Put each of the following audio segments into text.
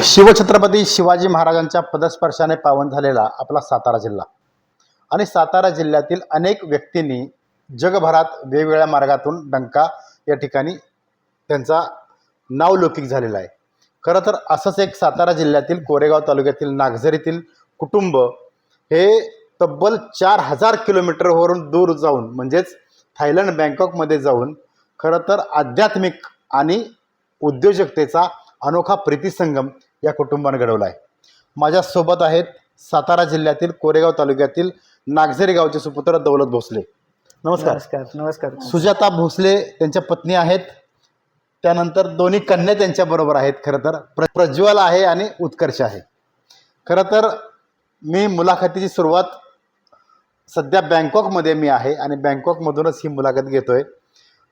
शिवछत्रपती शिवाजी महाराजांच्या पदस्पर्शाने पावन झालेला आपला सातारा जिल्हा आणि सातारा जिल्ह्यातील अनेक व्यक्तींनी जगभरात वेगवेगळ्या मार्गातून डंका या ठिकाणी त्यांचा नावलौकिक झालेला आहे. खरं तर असंच एक सातारा जिल्ह्यातील कोरेगाव तालुक्यातील नागझरीतील कुटुंब हे तब्बल 4000 किलोमीटरवरून दूर जाऊन म्हणजेच थायलंड बँकॉकमध्ये जाऊन खरं तर आध्यात्मिक आणि उद्योजकतेचा अनोखा प्रीतिसंगम या कुटुंबाने घडवला आहे. माझ्यासोबत आहेत सातारा जिल्ह्यातील कोरेगाव तालुक्यातील नागझरी गावचे सुपुत्र दौलत भोसले. नमस्कार. नमस्कार. नमस्कार. सुजाता भोसले त्यांच्या पत्नी आहेत. त्यानंतर दोन्ही कन्या त्यांच्याबरोबर आहेत. खरं तर प्रज्वल आहे आणि उत्कर्ष आहे. खरं तर मी मुलाखतीची सुरुवात सध्या बँकॉकमध्ये मी आहे आणि बँकॉकमधूनच ही मुलाखत घेतोय.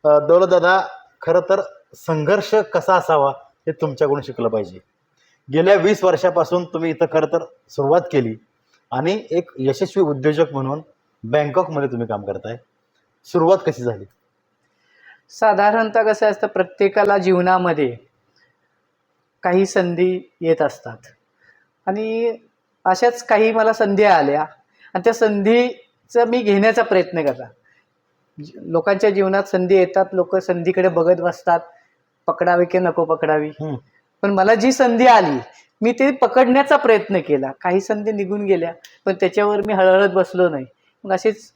दौलत दादा, खरं तर संघर्ष कसा असावा हे तुमच्याकडून शिकलं पाहिजे. गेल्या 20 वर्षापासून तुम्ही इथं खरं तर सुरुवात केली आणि एक यशस्वी उद्योजक म्हणून बँकॉकमध्ये तुम्ही काम करताय. सुरुवात कशी झाली? साधारणतः कसं असतं, प्रत्येकाला जीवनामध्ये काही संधी येत असतात आणि अशाच काही मला संधी आल्या आणि त्या संधीचा मी घेण्याचा प्रयत्न करता. लोकांच्या जीवनात संधी येतात, लोक संधीकडे बघत बसतात, पकडावी की नको पकडावी. पण मला जी संधी आली मी ते पकडण्याचा प्रयत्न केला. काही संधी निघून गेल्या पण त्याच्यावर मी हळहळत बसलो नाही. मग अशीच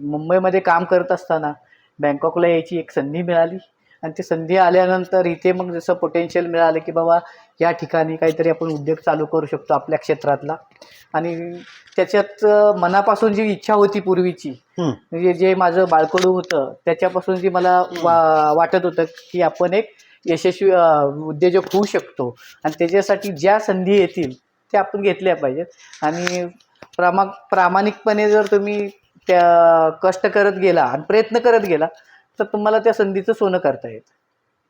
मुंबईमध्ये काम करत असताना बँकॉकला यायची एक संधी मिळाली आणि ती संधी आल्यानंतर इथे मग जसं पोटेन्शियल मिळालं की बाबा या ठिकाणी काहीतरी आपण उद्योग चालू करू शकतो आपल्या क्षेत्रातला. आणि त्याच्यात मनापासून जी इच्छा होती पूर्वीची, म्हणजे जे माझं बाळकडू होतं त्याच्यापासून जी मला वाटत होतं की आपण एक यशस्वी उद्योजक होऊ शकतो आणि त्याच्यासाठी ज्या संधी येतील त्या आपण घेतल्या पाहिजेत. आणि प्रामाणिकपणे जर तुम्ही त्या कष्ट करत गेला आणि प्रयत्न करत गेला तर तुम्हाला त्या संधीचं सोनं करता येतं.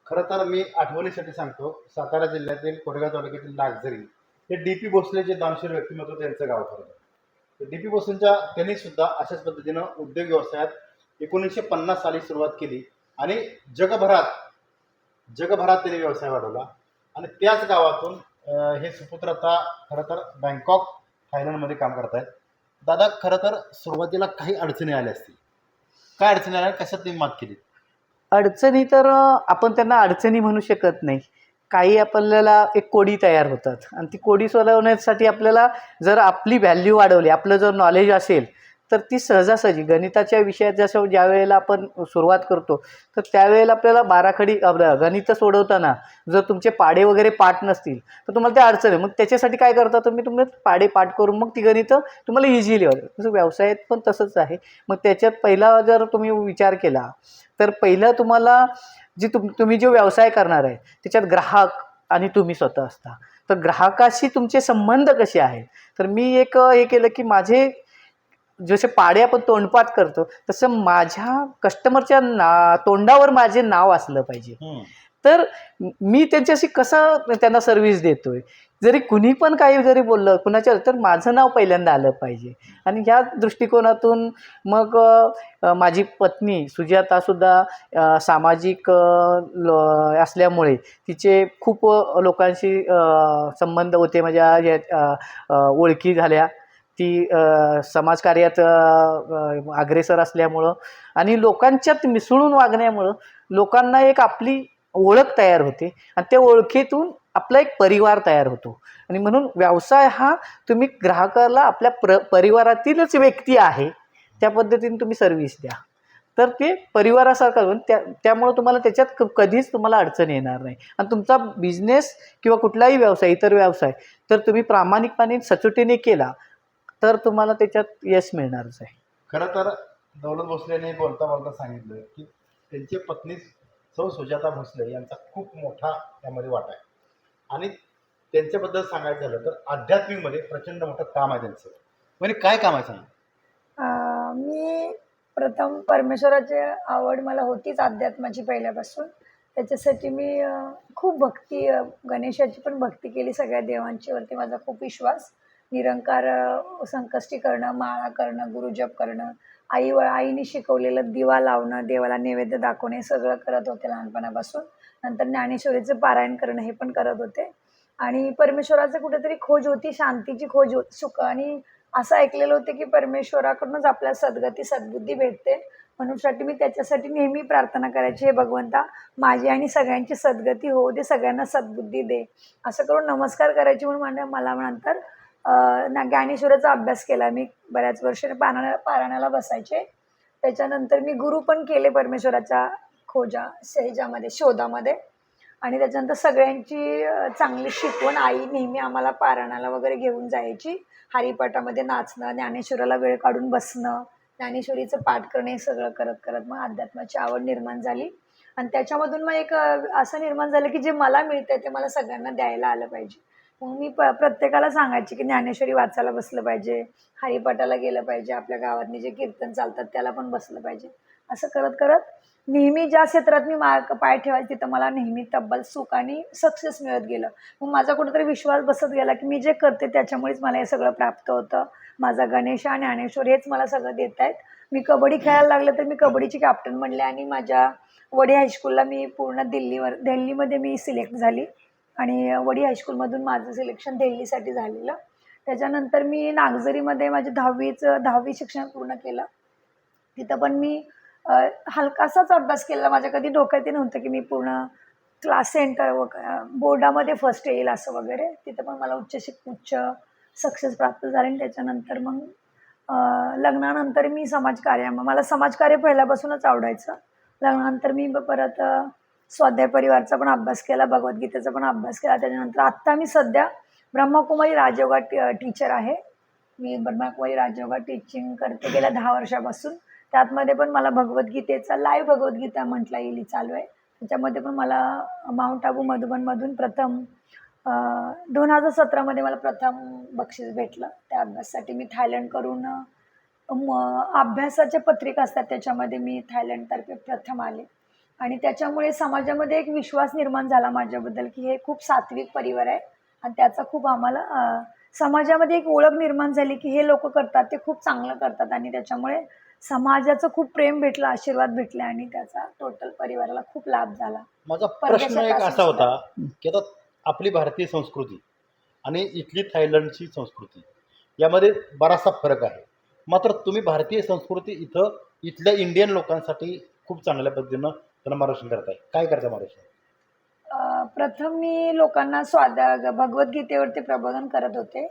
खरं तर मी आठवणीसाठी सांगतो, सातारा जिल्ह्यातील कोरेगाव तालुक्यातील नागझरी हे डी.पी. भोसले जे दानशूर व्यक्तिमत्व त्यांचं गाव खरं तर. डी.पी. भोसलेंच्या त्यांनी सुद्धा अशाच पद्धतीनं उद्योग व्यवसायात 1950 साली सुरुवात केली आणि जगभरात त्यांनी व्यवसाय वाढवला आणि त्याच गावातून हे सुपुत्र आता खरं तर बँकॉक थायलंडमध्ये काम करत आहेत. दादा, खरं तर सुरुवातीला काही अडचणी आल्या असतील. काय अडचणी आल्या, कशात तुम्ही मात केली? अडचणी तर आपण त्यांना अडचणी म्हणू शकत नाही. काही आपल्याला एक कोडी तयार होतात आणि ती कोडी सोडवण्यासाठी आपल्याला जर आपली व्हॅल्यू वाढवली, आपलं जर नॉलेज असेल तर ती सहजासहजी गणिताच्या विषयात जसं ज्या वेळेला आपण सुरुवात करतो तर त्यावेळेला आपल्याला बाराखडी गणितं सोडवताना जर तुमचे पाढे वगैरे पाठ नसतील तर तुम्हाला ते अडचण आहे. मग त्याच्यासाठी काय करता तुम्ही पाढे पाठ करून मग ती गणितं तुम्हाला इझिली होईल. तसं व्यवसायात पण तसंच आहे. मग त्याच्यात पहिला जर तुम्ही विचार केला तर पहिलं तुम्हाला जी तुम्ही जो व्यवसाय करणार आहे त्याच्यात ग्राहक आणि तुम्ही स्वतः असता. तर ग्राहकाशी तुमचे संबंध कसे आहेत. तर मी एक हे केलं की माझे जसे पाढे आपण तोंडपाठ करतो तसं माझ्या कस्टमरच्या तोंडावर माझे नाव असलं पाहिजे. तर मी त्यांच्याशी कसं त्यांना सर्व्हिस देतोय, जरी कुणी पण काही जरी बोललं कुणाच्या तर माझं नाव पहिल्यांदा आलं पाहिजे. आणि ह्या दृष्टिकोनातून मग माझी पत्नी सुजातासुद्धा सामाजिक असल्यामुळे तिचे खूप लोकांशी संबंध होते, माझ्या ओळखी झाल्या. ती समाजकार्यात अग्रेसर असल्यामुळं आणि लोकांच्यात मिसळून वागण्यामुळं लोकांना एक आपली ओळख तयार होते आणि त्या ओळखीतून आपला एक परिवार तयार होतो. आणि म्हणून व्यवसाय हा तुम्ही ग्राहकाला आपल्या परिवारातीलच व्यक्ती आहे त्या पद्धतीने तुम्ही सर्व्हिस द्या तर ते परिवारासारखं होईल. त्यामुळं तुम्हाला त्याच्यात कधीच तुम्हाला अडचण येणार नाही. आणि तुमचा बिझनेस किंवा कुठलाही व्यवसाय, इतर व्यवसाय तर तुम्ही प्रामाणिकपणे सचोटीने केला तर तुम्हाला त्याच्यात यश मिळणारच आहे. खरं तर दौलत भोसलेने बोलता बोलता सांगितलं की त्यांची पत्नी सौ सुजाता भोसले यांचा खूप मोठा त्यामध्ये वाटा आहे आणि त्यांच्याबद्दल सांगायचं झालं तर आध्यात्मिकमध्ये प्रचंड मोठं काम आहे त्यांचं. म्हणजे काय काम आहे सांगा? मी प्रथम परमेश्वराची आवड मला होतीच अध्यात्माची पहिल्यापासून. त्याच्यासाठी मी खूप भक्ती, गणेशाची पण भक्ती केली. सगळ्या देवांची वरती माझा खूप विश्वास. निरंकार संकष्टी करणं, माळा करणं, गुरुजप करणं, आईने शिकवलेलं दिवा लावणं, देवाला नैवेद्य दाखवणे, सगळं करत होते लहानपणापासून. नंतर ज्ञानेश्वरीचं पारायण करणं हे पण करत होते. आणि परमेश्वराचं कुठेतरी खोज होती, शांतीची खोज होती, सुख. आणि असं ऐकलेलं होतं की परमेश्वराकडूनच आपल्याला सद्गती सद्बुद्धी भेटते. म्हणून मी त्याच्यासाठी नेहमी प्रार्थना करायची, हे भगवंता माझी आणि सगळ्यांची सद्गती होऊ दे, सगळ्यांना सद्बुद्धी दे, असं करून नमस्कार करायची. म्हणून मला नंतर ज्ञानेश्वरीचा अभ्यास केला मी. बऱ्याच वर्षाने पारायणाला बसायचे. त्याच्यानंतर मी गुरु पण केले परमेश्वराच्या शोधामध्ये. आणि त्याच्यानंतर सगळ्यांची चांगली शिकवण. आई नेहमी आम्हाला पारायणाला वगैरे घेऊन जायची. हरिपाठामध्ये नाचणं, ज्ञानेश्वराला वेळ काढून बसणं, ज्ञानेश्वरीचं पाठ करणे, हे सगळं करत करत मग अध्यात्माची आवड निर्माण झाली. आणि त्याच्यामधून मग एक असं निर्माण झालं की जे मला मिळतंय ते मला सगळ्यांना द्यायला आलं पाहिजे. मग मी प्रत्येकाला सांगायची की ज्ञानेश्वरी वाचायला बसलं पाहिजे, हरिपाठाला गेलं पाहिजे, आपल्या गावातनी जे कीर्तन चालतात त्याला पण बसलं पाहिजे. असं करत करत नेहमी ज्या क्षेत्रात मी पाय ठेवायचे तिथं मला नेहमी तब्बल सुख आणि सक्सेस मिळत गेलं. मग माझा कुठेतरी विश्वास बसत गेला की मी जे करते त्याच्यामुळेच मला हे सगळं प्राप्त होतं. माझा गणेश आणि ज्ञानेश्वर हेच मला सगळं देत आहेत. मी कबड्डी खेळायला लागले तर मी कबड्डीची कॅप्टन बनले. आणि माझ्या वडी हायस्कूलला मी पूर्ण दिल्लीमध्ये मी सिलेक्ट झाली. आणि वडी हायस्कूलमधून माझं सिलेक्शन दिल्लीसाठी झालेलं. त्याच्यानंतर मी नागझरीमध्ये माझे 10वी शिक्षण पूर्ण केलं. तिथं पण मी हलकासाच अभ्यास केला. माझ्या कधी डोक्यात नव्हतं की मी पूर्ण क्लास सेंटर बोर्डामध्ये फर्स्ट येईल असं वगैरे. तिथं पण मला उच्च सक्सेस प्राप्त झाले. आणि त्याच्यानंतर मग लग्नानंतर मी मला समाजकार्य पहिल्यापासूनच आवडायचं. लग्नानंतर मी परत स्वाध्याय परिवारचा पण अभ्यास केला, भगवद्गीतेचा पण अभ्यास केला. त्याच्यानंतर आत्ता मी सध्या ब्रह्मकुमारी राजयोगा टीचर आहे. मी ब्रह्मकुमारी राजयोगा टीचिंग करते गेल्या 10 वर्षापासून. त्यातमध्ये पण मला भगवद्गीतेचा लाईव्ह भगवद्गीता म्हटलं येईल चालू आहे. त्याच्यामध्ये पण मला माउंट आबू मधुबनमधून प्रथम 2017मध्ये मला प्रथम बक्षीस भेटलं. त्या अभ्यासासाठी मी थायलंड करून अभ्यासाच्या पत्रिका असतात त्याच्यामध्ये मी थायलंडतर्फे प्रथम आले. आणि त्याच्यामुळे समाजामध्ये एक विश्वास निर्माण झाला माझ्याबद्दल की हे खूप सात्विक परिवार आहे. आणि त्याचा खूप आम्हाला समाजामध्ये एक ओळख निर्माण झाली की हे लोक करतात ते खूप चांगलं करतात. आणि त्याच्यामुळे समाजाचं खूप प्रेम भेटलं, आशीर्वाद भेटले. आणि त्याचा टोटल परिवाराला खूप लाभ झाला. माझा प्रश्न एक असा होता की आता आपली भारतीय संस्कृती आणि इथली थायलंडची संस्कृती यामध्ये बराचसा फरक आहे. मात्र तुम्ही भारतीय संस्कृती इथल्या इंडियन लोकांसाठी खूप चांगल्या पद्धतीनं त्याला मार्गदर्शन करताय. काय करताय मार्गदर्शन? प्रथम मी लोकांना भगवद्गीतेवरती प्रबोधन करत होते.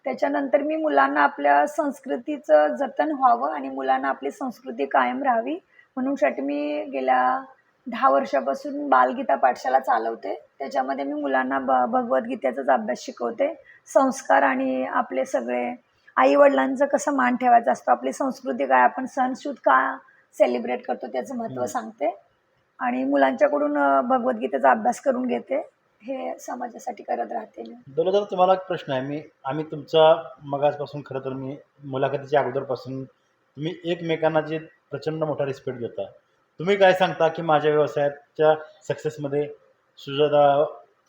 त्याच्यानंतर मी मुलांना आपल्या संस्कृतीचं जतन व्हावं आणि मुलांना आपली संस्कृती कायम राहावी म्हणूनसाठी मी गेल्या 10 वर्षापासून बालगीता पाठशाला चालवते. त्याच्यामध्ये मी मुलांना भगवद्गीतेचाच अभ्यास शिकवते. संस्कार आणि आपले सगळे आईवडिलांचं कसं मान ठेवायचं असतं, आपली संस्कृती काय, आपण सणसूद का सेलिब्रेट करतो त्याचं महत्त्व सांगते. आणि मुलांच्याकडून भगवद्गीतेचा अभ्यास करून घेते. हे समाजासाठी करत राहते मी. दौलतदादा, तुम्हाला एक प्रश्न आहे. आम्ही तुमचा मगाचपासून खरं तर मी मुलाखतीच्या अगोदरपासून तुम्ही एकमेकांना जे प्रचंड मोठा रिस्पेक्ट देता. तुम्ही काय सांगता की माझ्या व्यवसायाच्या सक्सेसमध्ये सुजाता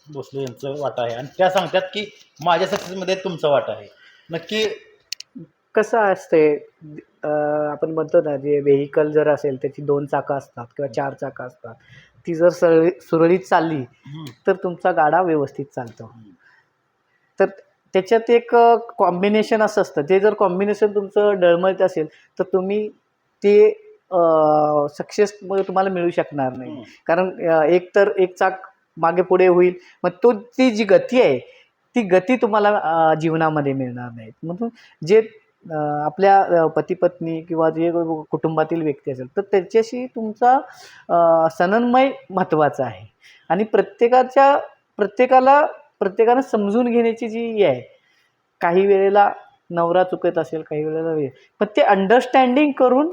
भोसले यांचं वाटा आहे आणि त्या सांगतात की माझ्या सक्सेसमध्ये तुमचा वाटा आहे. नक्की कसं असते, आपण म्हणतो ना, जे व्हेकल जर असेल त्याची 2 चाकं असतात किंवा 4 चाकं असतात, ती जर सुरळीत चालली तर तुमचा गाडा व्यवस्थित चालतो. तर त्याच्यात एक कॉम्बिनेशन असं असतं, ते जर कॉम्बिनेशन तुमचं डळमळत असेल तर तुम्ही ते सक्सेसमध्ये तुम्हाला मिळू शकणार नाही. कारण एक चाक मागे पुढे होईल, मग ती जी गती आहे ती गती तुम्हाला जीवनामध्ये मिळणार नाही. म्हणून जे आपल्या पती पत्नी किंवा जे कुटुंबातील व्यक्ती असेल तर त्याच्याशी तुमचा समन्वय महत्त्वाचा आहे. आणि प्रत्येकानं समजून घेण्याची जी आहे, काही वेळेला नवरा चुकत असेल, काही वेळेला पण ते अंडरस्टँडिंग करून,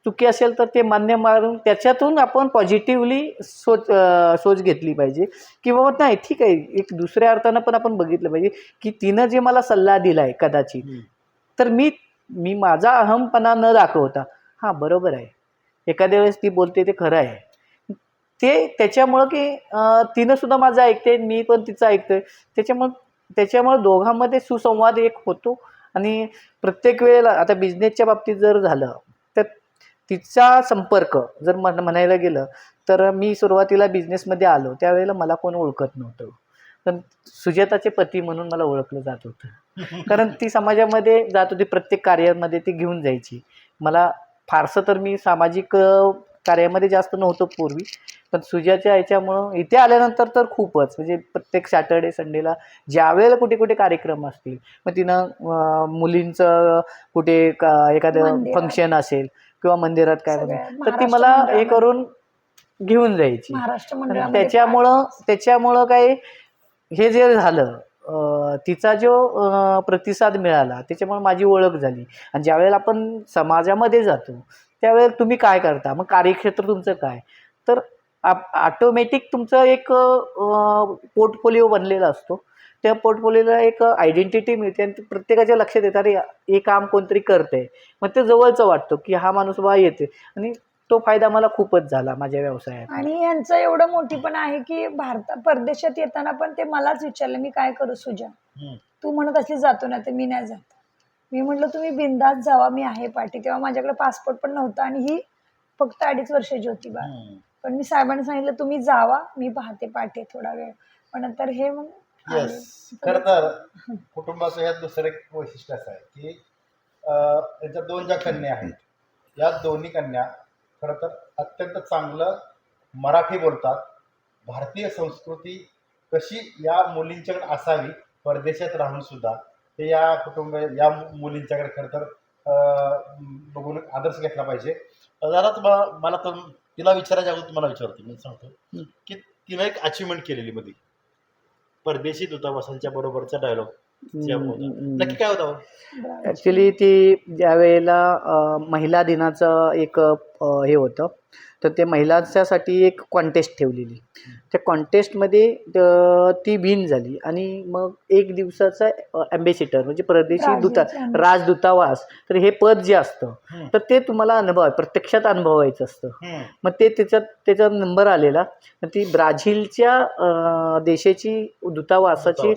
चुकी असेल तर ते मान्य मारून त्याच्यातून आपण पॉझिटिव्हली सोच घेतली पाहिजे की बाबा नाही ठीक आहे. एक दुसऱ्या अर्थानं पण आपण बघितलं पाहिजे की तिनं जे मला सल्ला दिला आहे कदाचित, तर मी माझा अहमपणा न दाखवता हां बरोबर आहे, एखाद्या वेळेस ती बोलते ते खरं आहे, ते त्याच्यामुळं की तिनं सुद्धा माझं ऐकते, मी पण तिचं ऐकतोय. त्याच्यामुळं दोघांमध्ये सुसंवाद एक होतो. आणि प्रत्येक वेळेला आता बिझनेसच्या बाबतीत जर झालं तर तिचा संपर्क जर म्हणायला गेलं तर मी सुरुवातीला बिझनेसमध्ये आलो त्यावेळेला मला कोण ओळखत नव्हतं. पण सुजाताचे पती म्हणून मला ओळखलं जात होतं. कारण ती समाजामध्ये जात होती, प्रत्येक कार्यामध्ये ती घेऊन जायची मला. फारसं तर मी सामाजिक कार्यामध्ये जास्त नव्हतो पूर्वी, पण सुजाच्या याच्यामुळं इथे आल्यानंतर तर खूपच, म्हणजे प्रत्येक सॅटर्डे संडेला ज्यावेळेला कुठे कुठे कार्यक्रम असतील, मग तिनं मुलींचं कुठे एखादं मंदिरात. फंक्शन असेल किंवा मंदिरात काय सगळ्या तर ती महाराष्ट्र मला हे मंडळामध्ये- करून घेऊन जायची. महाराष्ट्र आणि मंडळामध्ये त्याच्यामुळं काय हे जे झालं, तिचा जो प्रतिसाद मिळाला, त्याच्यामुळे माझी ओळख झाली. आणि ज्यावेळेला आपण समाजामध्ये जातो त्यावेळेला तुम्ही काय करता, मग कार्यक्षेत्र तुमचं काय, तर ऑटोमॅटिक तुमचं एक पोर्टफोलिओ बनलेला असतो. त्या पोर्टफोलिओला एक आयडेंटिटी मिळते आणि प्रत्येकाच्या लक्षात येतं, अरे हे काम कोणतरी करते, मग ते जवळचं वाटतं की हा माणूस बा येते. आणि तो फायदा मला खूपच झाला माझ्या व्यवसायात. आणि यांचं एवढं मोठी पण आहे की परदेशात येताना पण ते मलाच विचारलं, मी काय करू सुजा, तू म्हणत असली जातो ना, तर मी नाही जात. मी म्हटलं तुम्ही बिंदास जावा, मी आहे पाठी. तेव्हा माझ्याकडे पासपोर्ट पण नव्हता आणि ही फक्त 2.5 वर्षाची होती बा. पण मी साहेबांनी सांगितलं तुम्ही जावा, मी पाहते पाठी थोडा वेळ. पण नंतर हे मग आले. येस, खरं तर कुटुंबाचं यात दुसरं एक वैशिष्ट्य असं आहे की त्यांच्या 2 ज्या कन्या आहेत, या दोन्ही कन्या खरं तर अत्यंत चांगलं मराठी बोलतात. भारतीय संस्कृती कशी या मुलींच्याकडे असावी परदेशात राहून सुद्धा, ते या या मुलींच्याकडे खरं तर बघून आदर्श घेतला पाहिजे. जरा तुम्हाला मला तर तिला विचारायच्या अगोदर तुम्हाला विचारतो, मी सांगतो की तिनं एक अचिव्हमेंट केलेली मध्ये परदेशी दूतावासांच्या बरोबरचा डायलॉग नक्की काय होता? ॲक्च्युली ती ज्यावेळेला महिला दिनाचं एक हे होतं, तर ते महिलांच्यासाठी एक कॉन्टेस्ट ठेवलेली. त्या कॉन्टेस्टमध्ये ती विन झाली आणि मग 1 दिवसाचा ॲम्बेसिडर म्हणजे परदेशी राजदूत. राजदूतावास, तर हे पद जे असतं तर ते तुम्हाला प्रत्यक्षात अनुभवायचं असतं. मग ते त्याचा नंबर आलेला, ती ब्राझीलच्या देशाची दूतावासचे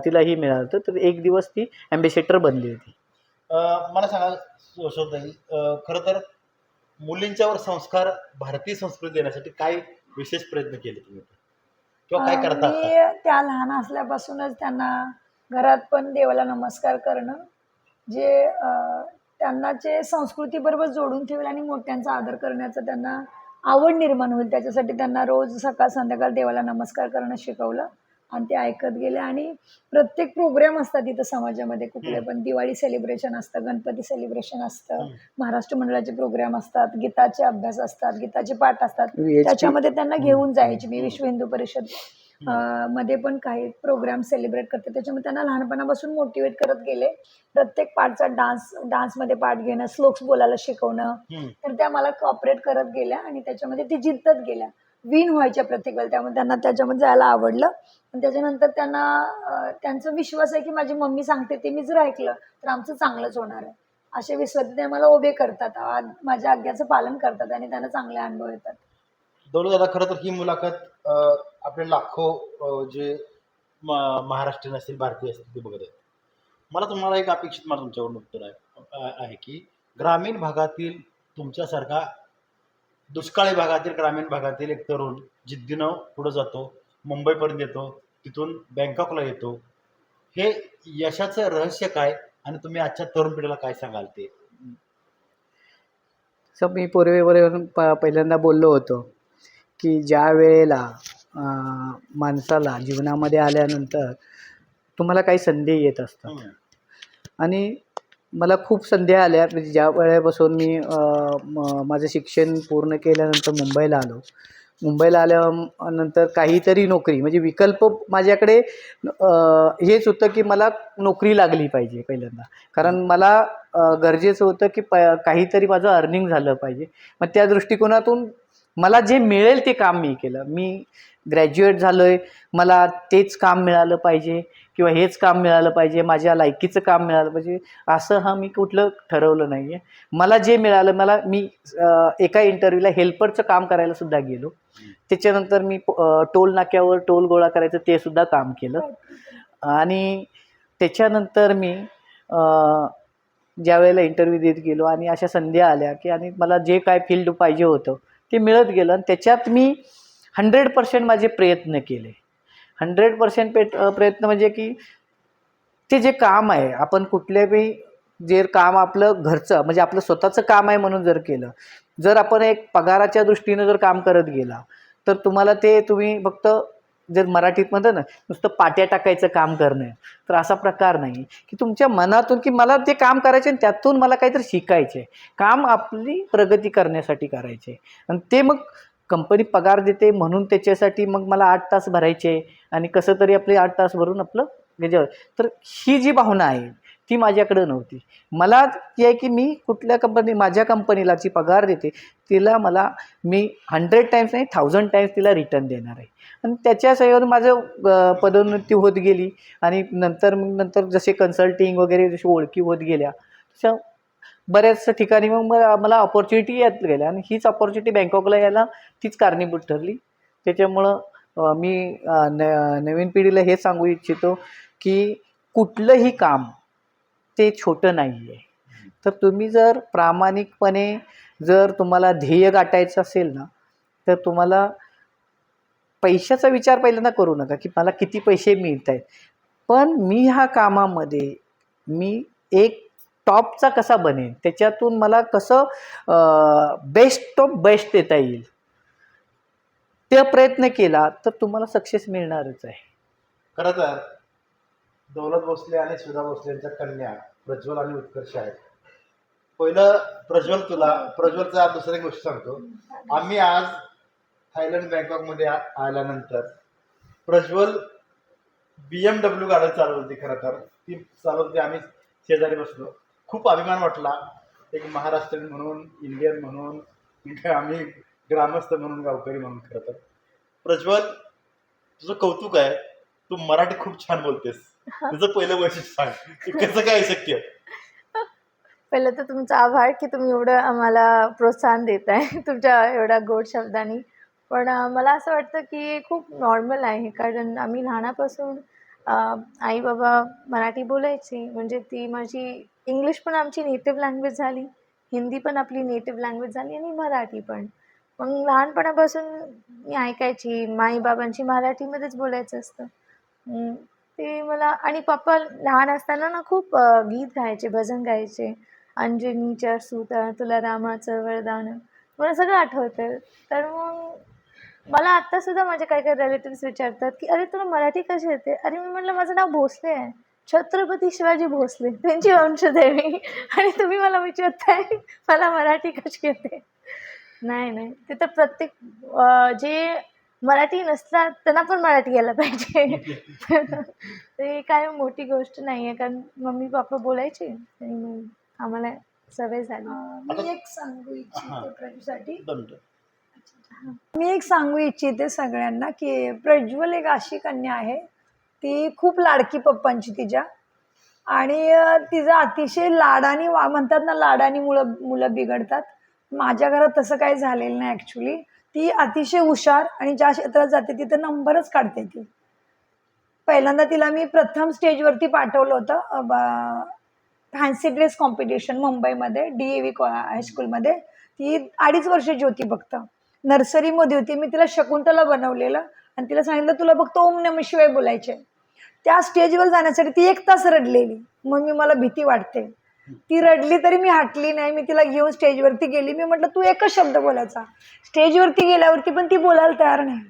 तिला ही मिळालं, तर 1 दिवस ती ॲम्बेसिडर बनली होती. मला सांगा शोधाई, खरं तर मुलींच्यावर संस्कार भारतीय संस्कृती देण्यासाठी काय विशेष प्रयत्न केले तुम्ही किंवा काय करता आता? मी त्या लहान असल्यापासूनच त्यांना घरात पण देवाला नमस्कार करणं, जे त्यांना जे संस्कृतीबरोबर जोडून ठेवेल आणि मोठ्यांचा आदर करण्याचं त्यांना आवड निर्माण होईल, त्याच्यासाठी त्यांना रोज सकाळ संध्याकाळ देवाला नमस्कार करणं शिकवलं. आणि ते ऐकत गेले. आणि प्रत्येक प्रोग्राम असतात इथं समाजामध्ये, कुठले पण दिवाळी सेलिब्रेशन असतं, गणपती सेलिब्रेशन असतं, महाराष्ट्र मंडळाचे प्रोग्राम असतात, गीताचे अभ्यास असतात, गीताचे पाठ असतात, त्याच्यामध्ये त्यांना घेऊन जायची मी. विश्व हिंदू परिषद मध्ये पण काही प्रोग्राम सेलिब्रेट करते, त्याच्यामध्ये त्यांना लहानपणापासून मोटिवेट करत गेले. प्रत्येक पार्टचा डान्समध्ये पार्ट घेणं, श्लोक्स बोलायला शिकवणं, तर त्या मला कॉपरेट करत गेल्या आणि त्याच्यामध्ये ती जिंकत गेल्या, विन व्हायच्या प्रत्येक वेळेला. त्यामुळे त्यांना त्याच्यामध्ये जायला आवडलं. आणि त्याच्यानंतर त्यांचा विश्वास आहे की माझी मम्मी सांगते ते मी जर ऐकलं तर आमचं चांगलंच होणार आहे, असे विश्वास ते मला उभे करतात, माझ्या आज्ञाचं पालन करतात आणि त्यांना चांगले अनुभव येतात. दौलत दादा, खरं तर ही मुलाखत आपले लाखो जे महाराष्ट्रीयन असतील, भारतीय असतील ते बघत आहेत. मला तुम्हाला एक अपेक्षित मला तुमच्याकडून उत्तर आहे की ग्रामीण भागातील तुमच्यासारखा दुष्काळी भागातील ग्रामीण भागातील एक तरुण जिद्दीनं पुढे जातो, मुंबईपर्यंत येतो, तिथून बँकॉकला येतो, हे यशाचं रहस्य काय आणि तुम्ही आजच्या तरुण पिढीला काय सांगाल ते? मी पहिल्यांदा बोललो होतो की ज्या वेळेला माणसाला जीवनामध्ये आल्यानंतर तुम्हाला काही संधी येत असतात आणि मला खूप संधी आल्या. म्हणजे ज्या वेळेपासून मी माझं शिक्षण पूर्ण केल्यानंतर मुंबईला आल्यानंतर काहीतरी नोकरी म्हणजे विकल्प माझ्याकडे हेच होतं की मला नोकरी लागली पाहिजे पहिल्यांदा, कारण मला गरजेचं होतं की काहीतरी माझं अर्निंग झालं पाहिजे. मग त्या दृष्टिकोनातून मला जे मिळेल ते काम मी केलं. मी ग्रॅज्युएट झालो आहे, मला तेच काम मिळालं पाहिजे किंवा हेच काम मिळालं पाहिजे, माझ्या लायकीचं काम मिळालं पाहिजे, असं मी कुठलं ठरवलं नाही आहे. मला जे मिळालं, मी एका इंटरव्ह्यूला हेल्परचं काम करायला सुद्धा गेलो. त्याच्यानंतर मी टोल नाक्यावर टोल गोळा करायचं ते सुद्धा काम केलं. आणि त्याच्यानंतर मी ज्या वेळेला इंटरव्ह्यू देत गेलो आणि अशा संधी आल्या की आणि मला जे काय फील्ड पाहिजे होतं ते मिळत गेलं आणि त्याच्यात मी 100% माझे प्रयत्न केले. 100% प्रयत्न म्हणजे की ते जे काम आहे आपण कुठल्याही जे काम आपलं घरचं म्हणजे आपलं स्वतःचं काम आहे म्हणून जर केलं, जर आपण एक पगाराच्या दृष्टीनं जर काम करत गेला तर तुम्हाला ते तुम्ही फक्त जर मराठीत म्हणतात ना नुसतं पाट्या टाकायचं काम करणं, तर असा प्रकार नाही की तुमच्या मनातून की मला ते काम करायचे आणि त्यातून मला काहीतरी शिकायचे, काम आपली प्रगती करण्यासाठी करायचे. आणि ते मग कंपनी पगार देते म्हणून त्याच्यासाठी मग मला 8 तास भरायचे आणि कसं तरी आपले 8 तास भरून आपलं त्याच्यावर. तर ही जी भावना आहे ती माझ्याकडं नव्हती. मला ती आहे की मी कुठल्या माझ्या कंपनीला जी पगार देते तिला मी 100 टाईम्स नाही 1000 टाईम्स तिला रिटर्न देणार आहे. आणि त्याच्या सहयोगाने माझं पदोन्नती होत गेली आणि नंतर जसे कन्सल्टिंग वगैरे जशी ओळखी होत गेल्या तशा बऱ्याच ठिकाणी मग मला अपॉर्च्युनिटी येत गेल्या आणि हीच अपॉर्च्युनिटी बँकॉकला यायला तीच कारणीभूत ठरली. त्याच्यामुळं मी नवीन पिढीला हे सांगू इच्छितो की कुठलंही काम ते छोटं नाही आहे. तर तुम्ही जर प्रामाणिकपणे जर तुम्हाला ध्येय गाठायचं असेल ना तर तुम्हाला पैशाचा विचार पहिल्यांदा करू नका की मला किती पैसे मिळत आहेत, पण मी ह्या कामामध्ये मी एक टॉपचा कसा बनेन, त्याच्यातून मला कसं बेस्ट ऑफ बेस्ट देता येईल ते प्रयत्न केला तर तुम्हाला सक्सेस मिळणारच आहे. खरं तर दौलत भोसले आणि सुधा भोसले यांच्या कन्या प्रज्वल आणि उत्कर्ष आहेत. पहिलं प्रज्वलचा दुसरी गोष्ट सांगतो. आम्ही आज थायलंड बँकॉकमध्ये आल्यानंतर प्रज्वल BMW गाडी चालवते. खरं तर ती चालवते, आम्ही शेजारी बसलो. खूप अभिमान वाटला एक महाराष्ट्रीयन म्हणून, इंडियन म्हणून, आम्ही ग्रामस्थ म्हणून, गावकरी म्हणून. खरं तर प्रज्वल तुझं कौतुक आहे, तू मराठी खूप छान बोलतेस. तुझं पहिलं वैशिष्ट्य सांग, की कसं काय शक्य? पहिलं तर तुमचा आभार की तुम्ही एवढं आम्हाला प्रोत्साहन देताय तुमच्या एवढ्या गोड शब्दांनी. पण मला असं वाटतं की खूप नॉर्मल आहे, कारण आम्ही लहानापासून आई बाबा मराठी बोलायचे, म्हणजे ती माझी इंग्लिश पण आमची नेटिव्ह लँग्वेज झाली, हिंदी पण आपली नेटिव्ह लँग्वेज झाली आणि मराठी पण. मग लहानपणापासून मी ऐकायची बाबांची मराठीमध्येच बोलायचं असतं. ते मला आणि पप्पा लहान असताना ना खूप गीत गायचे, भजन गायचे. अंजनीच्या सुता तुला रामाचं वरदान, मला सगळं आठवतं. तर मग मला आत्तासुद्धा माझे काही काही रिलेटिव्स विचारतात की अरे तुला मराठी कशी येते? अरे मी म्हटलं माझं नाव भोसले आहे, छत्रपती शिवाजी भोसले, त्यांची वंशज आहे मी, आणि तुम्ही मला विचारताय मला मराठी कशी येते? नाही, ते तर प्रत्येक जे मराठी नसतात त्यांना पण मराठी यायला पाहिजे. ते काय मोठी गोष्ट नाही आहे, कारण मम्मी पप्पा बोलायचे आणि मग आम्हाला सवय झाली. मी एक सांगू इच्छिते प्रज्वलसाठी. दोन मिनिटं. मी एक सांगू इच्छिते सगळ्यांना की प्रज्वल एक अशी कन्या आहे, ती खूप लाडकी पप्पांची तिच्या, आणि तिचं अतिशय लाडाने म्हणतात ना, लाडाने मुलं बिघडतात. माझ्या घरात तसं काही झालेलं नाही ॲक्च्युली. ती अतिशय हुशार आणि ज्या क्षेत्रात जाते तिथं नंबरच काढते ती. पहिल्यांदा तिला मी प्रथम स्टेजवरती पाठवलं होतं फॅन्सी ड्रेस कॉम्पिटिशन मुंबईमध्ये, DAV हायस्कूलमध्ये. ती 2.5 वर्षाची होती फक्त, नर्सरीमध्ये होती. मी तिला शकुंतला बनवलेलं आणि तिला सांगितलं तुला फक्त ओम नमः शिवाय बोलायचे. त्या स्टेजवर जाण्यासाठी ती 1 तास रडलेली. मग मला भीती वाटते, ती रडली तरी मी हटली नाही. मी तिला घेऊन स्टेजवरती गेली. मी म्हटलं तू एकच शब्द बोलायचा. स्टेजवरती गेल्यावरती पण ती बोलायला तयार नाही.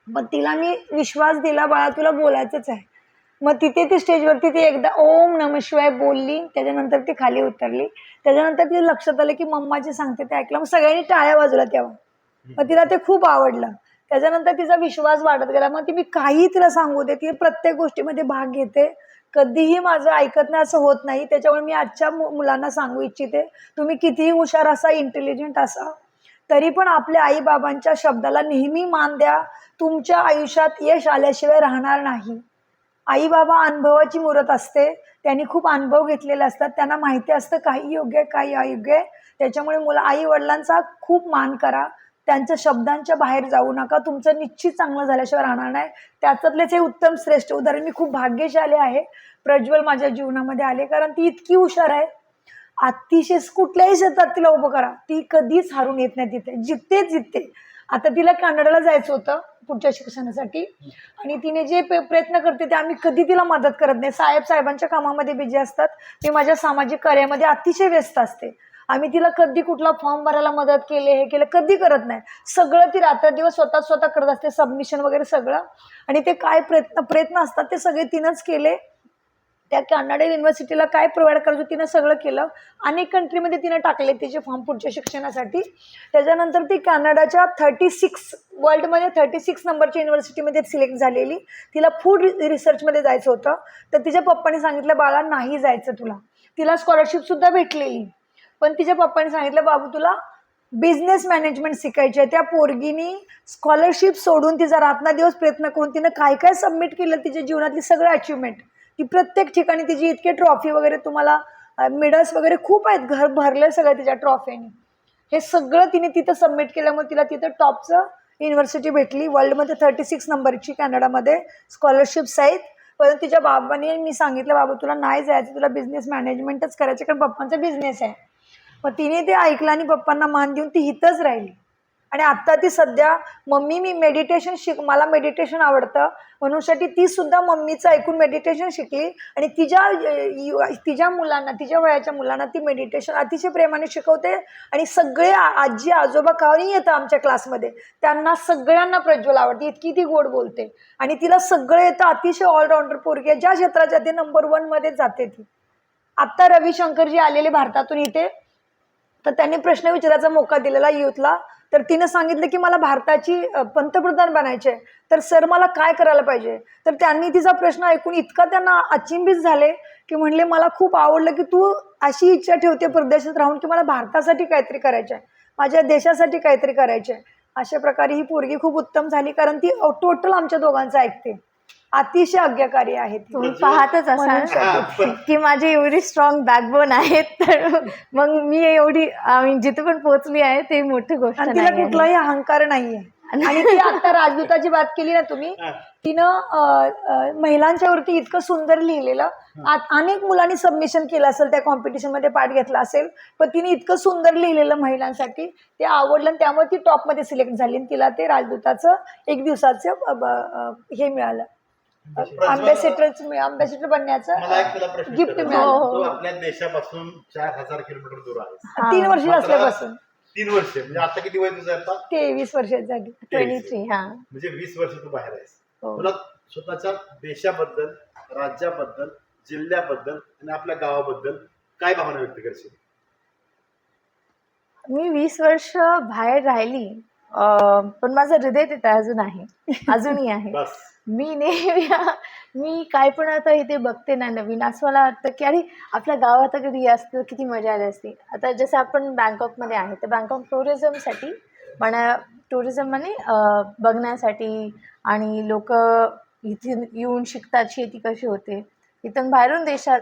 मग तिला मी विश्वास दिला, बाळा तुला बोलायचंच आहे. मग तिथे ती स्टेजवरती ती एकदा ओम नमः शिवाय बोलली. त्याच्यानंतर ती खाली उतरली. त्याच्यानंतर तिला लक्षात आलं की मम्मा जे सांगते ते ऐकलं. मग सगळ्यांनी टाळ्या वाजवल्या तेव्हा. मग तिला ते खूप आवडलं. त्याच्यानंतर तिचा विश्वास वाढत गेला. मग ती मी काही तिला सांगू दे, ती प्रत्येक गोष्टीमध्ये भाग घेते. कधीही माझं ऐकत नाही असं होत नाही. त्याच्यामुळे मी आजच्या मुलांना सांगू इच्छिते, तुम्ही कितीही हुशार असा, इंटेलिजंट असा, तरी पण आपल्या आईबाबांच्या शब्दाला नेहमी मान द्या. तुमच्या आयुष्यात यश आल्याशिवाय राहणार नाही. आई बाबा अनुभवाची मूर्त असते. त्यांनी खूप अनुभव घेतलेले असतात. त्यांना माहिती असतं काही योग्य काही अयोग्य आहे. त्याच्यामुळे आई वडिलांचा खूप मान करा. त्यांच्या शब्दांच्या बाहेर जाऊ नका. तुमचं निश्चित चांगलं झाल्याशिवाय राहणार नाही. त्याच्यातलेच हे उत्तम श्रेष्ठ उदाहरण. मी खूप भाग्यशाली आहे प्रज्वल माझ्या जीवनामध्ये आले, कारण ती इतकी हुशार आहे. अतिशय कुठल्याही क्षेत्रात तिला उभं करा, ती कधीच हारून येत नाही. तिथे जिते आता तिला कॅनडाला जायचं होतं पुढच्या शिक्षणासाठी आणि तिने जे प्रयत्न करते ते आम्ही कधी तिला मदत करत नाही. साहेबांच्या कामामध्ये बिझी असतात, मी माझ्या सामाजिक कार्यामध्ये अतिशय व्यस्त असते. आम्ही तिला कधी कुठला फॉर्म भरायला मदत केली, हे केलं, कधी करत नाही. सगळं ती रात्रदिवस स्वतः करत असते, सबमिशन वगैरे सगळं. आणि ते काय प्रयत्न असतात ते सगळे तिनंच केले. त्या कॅनडा युनिव्हर्सिटीला काय प्रोव्हाइड करायचं तिनं सगळं केलं. अनेक कंट्रीमध्ये तिनं टाकले तिचे फॉर्म पुढच्या शिक्षणासाठी. त्याच्यानंतर ती कॅनडाच्या 36 वर्ल्डमध्ये 36 नंबरच्या युनिव्हर्सिटीमध्ये सिलेक्ट झालेली. तिला फूड रिसर्चमध्ये जायचं होतं, तर तिच्या पप्पांनी सांगितलं बाळा नाही जायचं तुला. तिला स्कॉलरशिपसुद्धा भेटलेली, पण तिच्या पप्पांनी सांगितलं बाबू तुला बिझनेस मॅनेजमेंट शिकायची आहे. त्या पोरगीनी स्कॉलरशिप सोडून तिचा रात्रंदिवस प्रयत्न करून तिनं काय काय सबमिट केलं, तिच्या जीवनातली सगळं अचिव्हमेंट. ती प्रत्येक ठिकाणी तिची इतके ट्रॉफी वगैरे, तुम्हाला मेडल्स वगैरे खूप आहेत, घर भरलं सगळं तिच्या ट्रॉफीनी. हे सगळं तिने तिथं सबमिट केल्यामुळे तिला तिथं टॉपचं युनिव्हर्सिटी भेटली, वर्ल्डमध्ये 36 नंबरची कॅनडामध्ये स्कॉलरशिप्स आहेत. पण तिच्या बाबांनी मी सांगितलं बाबा तुला नाही जायचं, तुला बिझनेस मॅनेजमेंटच करायचं, कारण पप्पांचा बिझनेस आहे. मग तिने ते ऐकलं आणि पप्पांना मान देऊन ती इथंच राहिली. आणि आत्ता ती सध्या मम्मी मी मेडिटेशन मला मेडिटेशन आवडतं म्हणूनसाठी ती सुद्धा मम्मीचं ऐकून मेडिटेशन शिकली. आणि तिच्या मुलांना, तिच्या वयाच्या मुलांना ती मेडिटेशन अतिशय प्रेमाने शिकवते. आणि सगळे आजी आजोबा काही येतं आमच्या क्लासमध्ये, त्यांना सगळ्यांना प्रज्वल आवडते, इतकी ती गोड बोलते. आणि तिला सगळं येतं, अतिशय ऑलराऊंडर पोरगी आहे. ज्या क्षेत्रात जाते नंबर 1 मध्ये जाते ती. आत्ता रविशंकरजी आलेले भारतातून इथे, तर त्यांनी प्रश्न विचारायचा मोका दिलेला यूथला. तर तिनं सांगितलं की मला भारताची पंतप्रधान बनायचे आहे, तर सर मला काय करायला पाहिजे. तर त्यांनी तिचा प्रश्न ऐकून इतका त्यांना अचंबित झाले की म्हणले मला खूप आवडलं की तू अशी इच्छा ठेवते परदेशात राहून की मला भारतासाठी काहीतरी करायचं आहे, माझ्या देशासाठी काहीतरी करायचं आहे. अशा प्रकारे ही पोरगी खूप उत्तम झाली, कारण ती टोटल आमच्या दोघांचं ऐकते. अतिशय आज्ञाकारी आहे ती. तुम्ही पाहतच असाल की माझी एवढी स्ट्रॉंग बॅकबोन आहे, तर मग मी एवढी जिथे पण पोहोचली आहे ते मोठी गोष्ट आणि तिला नाही आहे. कुठलाही अहंकार नाहीये. आणि ती आता राजदूताची बात केली ना तुम्ही, तिनं महिलांच्या वरती इतकं सुंदर लिहिलेलं. अनेक मुलांनी सबमिशन केलं असेल, त्या कॉम्पिटिशन मध्ये पार्ट घेतला असेल, पण तिने इतकं सुंदर लिहिलेलं महिलांसाठी, ते आवडलं आणि त्यामुळे ती टॉपमध्ये सिलेक्ट झाली. आणि तिला ते राजदूताचं 1 दिवसाचं हे मिळालं, अम्बॅसिडर बनण्याचं गिफ्ट मिळालं. तो आपल्या देशापासून 4000 किलोमीटर दूर आहे. 3 वर्ष असल्यापासून. 3 वर्ष म्हणजे आता किती वय तुझं आता? 23 वर्षाची झाली. 23. हा, म्हणजे 20 वर्ष तू बाहेर आहेस. हो. तुला स्वतःच्या देशाबद्दल, राज्याबद्दल, जिल्ह्याबद्दल आणि आपल्या गावाबद्दल काय भावना व्यक्त करशील? मी 20 वर्ष बाहेर राहिली, पण माझं हृदय तिथं अजून आहे, अजूनही आहे. बस मी नेहमी मी काय पण आता इथे बघते ना नवीन, असं मला वाटतं की अरे आपल्या गावात कधी असतं किती मजा आली असती. आता जसं आपण बँकॉकमध्ये आहे, तर बँकॉक टुरिझमसाठी टुरिझम म्हणजे बघण्यासाठी, आणि लोक इथे येऊन शिकतात शेती कशी होते. इथून बाहेरून देशात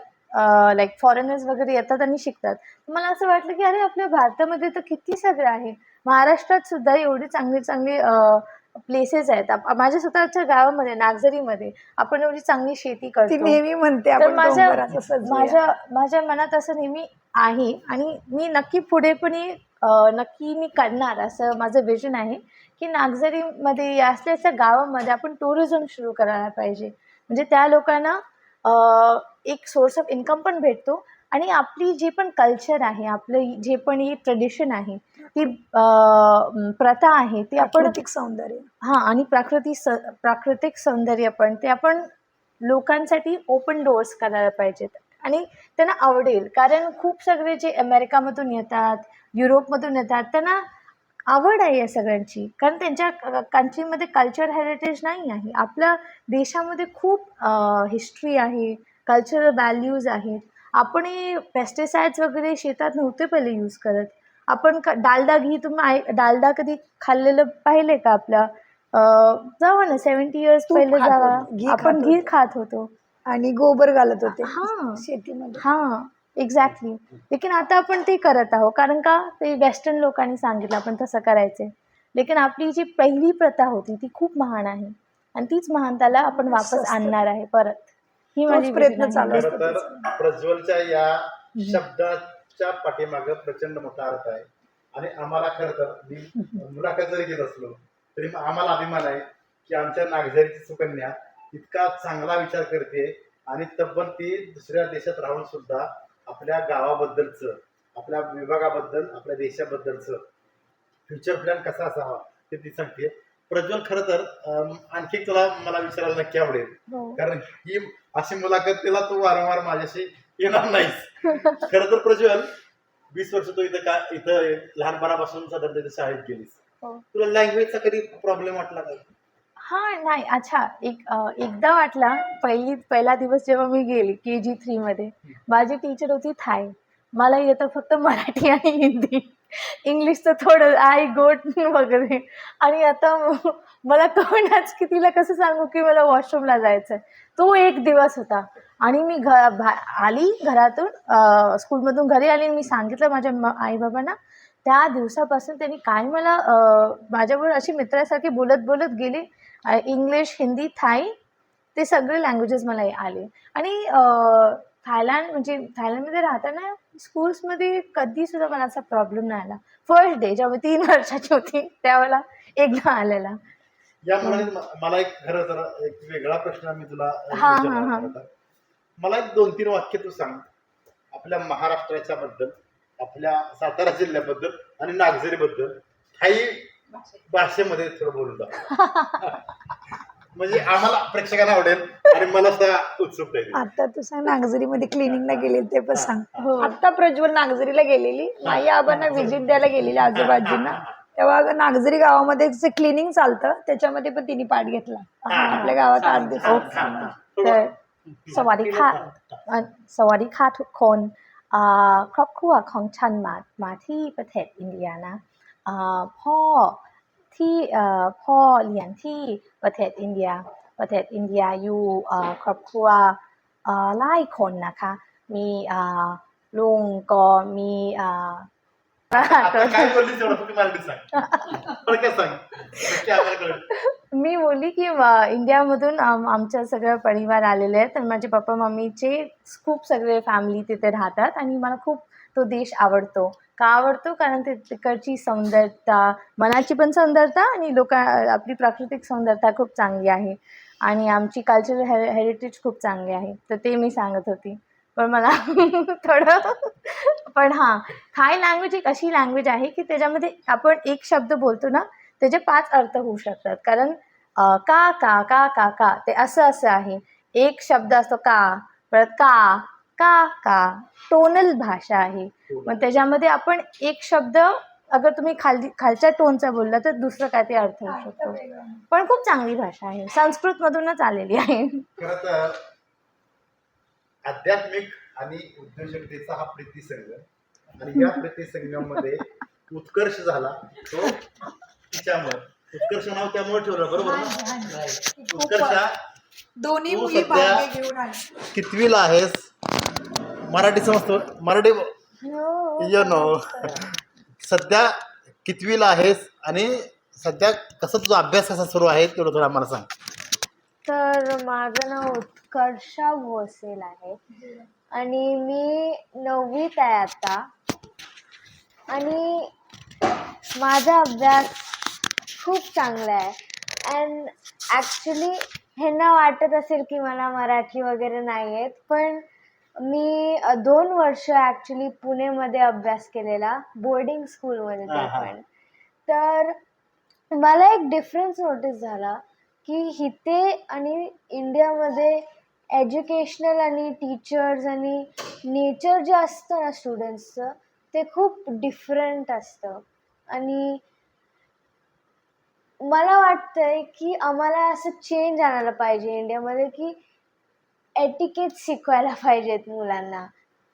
लाईक फॉरेनर्स वगैरे येतात आणि शिकतात. मला असं वाटलं की अरे आपल्या भारतामध्ये तर किती सगळं आहे, महाराष्ट्रात सुद्धा एवढी चांगली चांगली प्लेसेस आहेत. माझ्या स्वतःच्या गावामध्ये नागझरीमध्ये आपण एवढी चांगली शेती ती करतो. नेहमी म्हणते तर आपण माझ्या डोंगराचं सजवूया. माझ्या मनात असं नेहमी आहे, आणि मी नक्की पुढे पण नक्की मी करणार, असं माझं विजन आहे की नागझरीमध्ये असल्याच्या गावामध्ये आपण टुरिझम सुरू करायला पाहिजे. म्हणजे त्या लोकांना एक सोर्स ऑफ इन्कम पण भेटतो, आणि आपली जे पण कल्चर आहे, आपलं जे पण ही ट्रेडिशन आहे, ती प्रथा आहे, ती आपण प्राकृतिक सौंदर्य. हां, आणि प्राकृतिक सौंदर्य पण ते आपण लोकांसाठी ओपन डोअर्स करायला पाहिजेत, आणि त्यांना आवडेल. कारण खूप सगळे जे अमेरिकामधून येतात, युरोपमधून येतात, त्यांना आवड आहे या सगळ्यांची, कारण त्यांच्या कंट्रीमध्ये कल्चर हेरिटेज नाही आहे. आपल्या देशामध्ये खूप हिस्ट्री आहे, कल्चरल व्हॅल्यूज आहेत. आपण पेस्टिसाइड्स वगैरे शेतात नव्हते पहिले यूज करत. आपण डालडा घी, तुम्ही डालडा कधी खाल्लेलं पाहिले का? आपल्या जावा ना 70 इयर्स तूप पहिले खात जावा, होतो, घी आपण खात घी होतो. खात होतो. आणि गोबर घालत होते हां शेतीमध्ये. हां, एक्झॅक्टली. लेकिन आता आपण ते करत आहोत, कारण का ते वेस्टर्न लोकांनी सांगितलं आपण तसं करायचं. लेकिन आपली जी पहिली प्रथा होती ती खूप महान आहे, आणि तीच महानताला आपण वापस आणणार आहे परत. ही माझी प्रयत्न vision चालू आहे. असतो. खरं तर प्रज्वलच्या या शब्दाच्या पाठीमागं प्रचंड मोठा अर्थ आहे. आणि आम्हाला खरं तर मी मुलाखत जरी घेत असलो तरी आम्हाला अभिमान आहे की आमच्या नागझरीची सुकन्या इतका चांगला विचार करते आणि तब्बल ती दुसऱ्या देशात राहून सुद्धा आपल्या गावाबद्दलचं, आपल्या विभागाबद्दल, आपल्या देशाबद्दलचं फ्युचर प्लॅन कसा असावा ते ती सांगते. प्रज्वल, खरं तर आणखी तुला मला विचारायला नक्की आवडेल, हो. कारण ही अशी मुलाखतीला तू वारंवार माझ्याशी येणार नाहीस. खरं तर प्रज्वल, 20 वर्ष तू इथं लहानपणापासून साधारण शाळेत गेलीस. हो. तुला लँग्वेजचा कधी प्रॉब्लेम वाटला का? हां, नाही. अच्छा, एकदा वाटला. पहिला दिवस जेव्हा मी गेली KG3 मध्ये, माझी टीचर होती थाय. मला येतं फक्त मराठी आणि हिंदी. इंग्लिशचं थोडं आय गोट वगैरे. आणि आता मला कळेनाच की तिला कसं सांगू की मला वॉशरूमला जायचं आहे. तो एक दिवस होता. आणि मी आली घरातून, स्कूलमधून घरी आली आणि मी सांगितलं माझ्या आई-बाबांना. त्या दिवसापासून त्यांनी काय मला माझ्याबरोबर अशी मित्रासारखी बोलत बोलत गेली. इंग्लिश, हिंदी, थाई ते सगळे लँग्वेजेस मला आले. आणि थायलंडमध्ये राहताना स्कूल्समध्ये कधीसुद्धा मला असा प्रॉब्लेम नाही आला. फर्स्ट डे जेव्हा मी 3 वर्षाची होती त्यावेळेला एकदा आलेला. या मुलाने मला एक खरं तर एक वेगळा प्रश्न मी तुला हां, विचारणार हां, होता. मला एक 2-3 वाक्य तू सांग आपल्या महाराष्ट्राच्या बद्दल, आपल्या सातारा जिल्ह्याबद्दल आणि नागझरीबद्दल. थाई भाषेमध्ये थोडं बोलून जा. म्हणजे आम्हाला प्रेक्षकांना आवडेल आणि मला सुद्धा उत्सुकता आहे. आता तू सांग नागझरीमध्ये क्लिनिंगला गेले ते पण सांग. हो. आता प्रज्वल नागझरीला गेलेली, आई आबांना व्हिजिट द्यायला गेलेली आजोबाजींना. तेव्हा नागझरी गावामध्ये जे क्लिनिंग चालतं त्याच्यामध्ये पण तिने पार्ट घेतला. आपल्या गावात 8 दिवस. แต่สวัสดีค่ะสวัสดีค่ะทุกคนครอบครัวของฉันมาที่ประเทศอินเดียนะพ่อพ่อเลี้ยงที่ประเทศอินเดียอยู่ครอบครัวหลายคนนะคะมีลุงก็มี आता काय बोललीस तेवढं फक्त मराठीत सांग. थोडक्यात सांग. नक्की आम्हाला कळेल. मी बोलली की इंडियामधून आमच्या सगळं परिवार आलेले आहेत आणि माझे पप्पा मम्मीचे खूप सगळे फॅमिली तिथे राहतात आणि मला खूप तो देश आवडतो. का आवडतो? कारण तिकडची सौंदर्यता, मनाची पण सौंदर्यता आणि आपली प्राकृतिक सौंदर्यता खूप चांगली आहे आणि आमची कल्चरल हेरिटेज खूप चांगली आहे. तर ते मी सांगत होती. पण मला थोडं पण हां, थाय लँग्वेज एक अशी लँग्वेज आहे की त्याच्यामध्ये आपण एक शब्द बोलतो ना, त्याचे 5 अर्थ होऊ शकतात. कारण का, का, का, का, का ते असं आहे. एक शब्द असतो का, परत का, का, का. टोनल भाषा आहे. मग त्याच्यामध्ये आपण एक शब्द अगर तुम्ही खालच्या टोनचा बोलला तर दुसरं काय ते अर्थ होऊ शकतो. पण खूप चांगली भाषा आहे. संस्कृतमधूनच आलेली आहे. खरं तर आध्यात्मिक आणि उद्योजकतेचा हा प्रीतिसंगम आणि या प्रीतिसंगमामध्ये उत्कर्ष झाला तो तिच्यामुळे. उत्कर्ष नाव त्यामुळे ठेवलं, बरोबर ना? उत्कर्षा, दोन्ही तू मुली सध्या भाग्य घेऊन आल्या. कितवीला आहेस? मराठी समजतो? Marathi you know. सध्या कितवीला आहेस आणि सध्या कसं तुझा अभ्यास कसा सुरू आहे तेवढं थोडं आम्हाला सांग. तर माझं नाव उत्कर्षा भोसेल आहे आणि मी 9वीत आहे आता आणि माझा अभ्यास खूप चांगला आहे. अँड ॲक्च्युली ह्यांना वाटत असेल की मला मराठी वगैरे नाही येत, पण मी 2 वर्ष ॲक्च्युली पुणेमध्ये अभ्यास केलेला, बोर्डिंग स्कूलमध्ये ते पण. तर मला एक डिफरन्स नोटीस झाला की इथे आणि इंडियामध्ये एज्युकेशनल आणि टीचर्स आणि नेचर जे असतं ना स्टुडंट्सचं ते खूप डिफरंट असतं. आणि मला वाटतंय की आम्हाला असं चेंज आणायला पाहिजे इंडियामध्ये की एटिकेट शिकवायला पाहिजेत मुलांना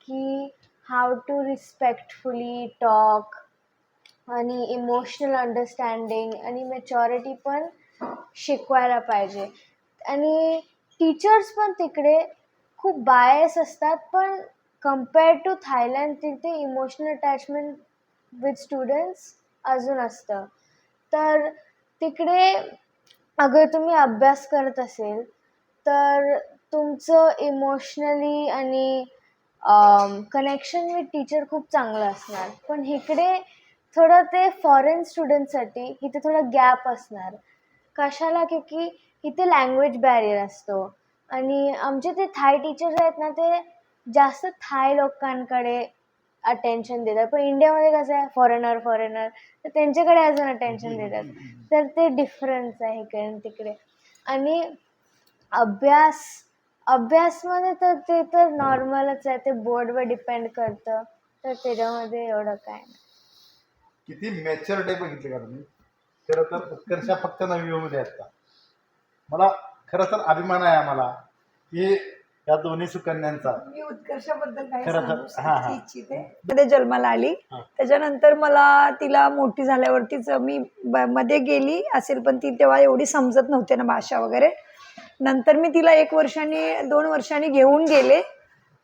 की हाऊ टू रिस्पेक्टफुली टॉक आणि इमोशनल अंडरस्टँडिंग आणि मॅच्युरिटी पण शिकवायला पाहिजे. आणि टीचर्स पण तिकडे खूप बायस असतात, पण कम्पेअर टू थायलंड तिथे इमोशनल अटॅचमेंट विथ स्टुडंट्स अजून असतं. तर तिकडे अगर तुम्ही अभ्यास करत असेल तर तुमचं इमोशनली आणि कनेक्शन विथ टीचर खूप चांगलं असणार. पण इकडे थोडं ते फॉरेन स्टुडंटसाठी इथे थोडा गॅप असणार. कशाला की इथे लँग्वेज बॅरियर असतो आणि आमचे ते थाय टीचर्स आहेत ना ते जास्त थाय लोकांकडे अटेन्शन देतात. पण इंडियामध्ये कसं आहे फॉरेनर तर त्यांच्याकडे अजून अटेन्शन देतात. तर ते डिफरन्स आहे इकडे आणि तिकडे. आणि अभ्यासमध्ये तर ते तर नॉर्मलच आहे, ते बोर्डवर डिपेंड करतं. तर त्याच्यामध्ये एवढं काय नाही. किती मॅच्युअर डे बघितले का तुम्ही? खरं तर उत्कर्षा फक्त 9वी मध्ये असतात. मला खरं तर अभिमान आहे आम्हाला की या दोन्ही सुकन्यांचा. मी उत्कर्षाबद्दल काही खरं तर सांगू इच्छिते. मध्ये जन्माला आली, त्याच्यानंतर मला तिला मोठी झाल्यावरतीच मी मध्ये गेली असेल, पण ती तेव्हा एवढी समजत नव्हते ना भाषा वगैरे. नंतर मी तिला 1 वर्षांनी 2 वर्षांनी घेऊन गेले,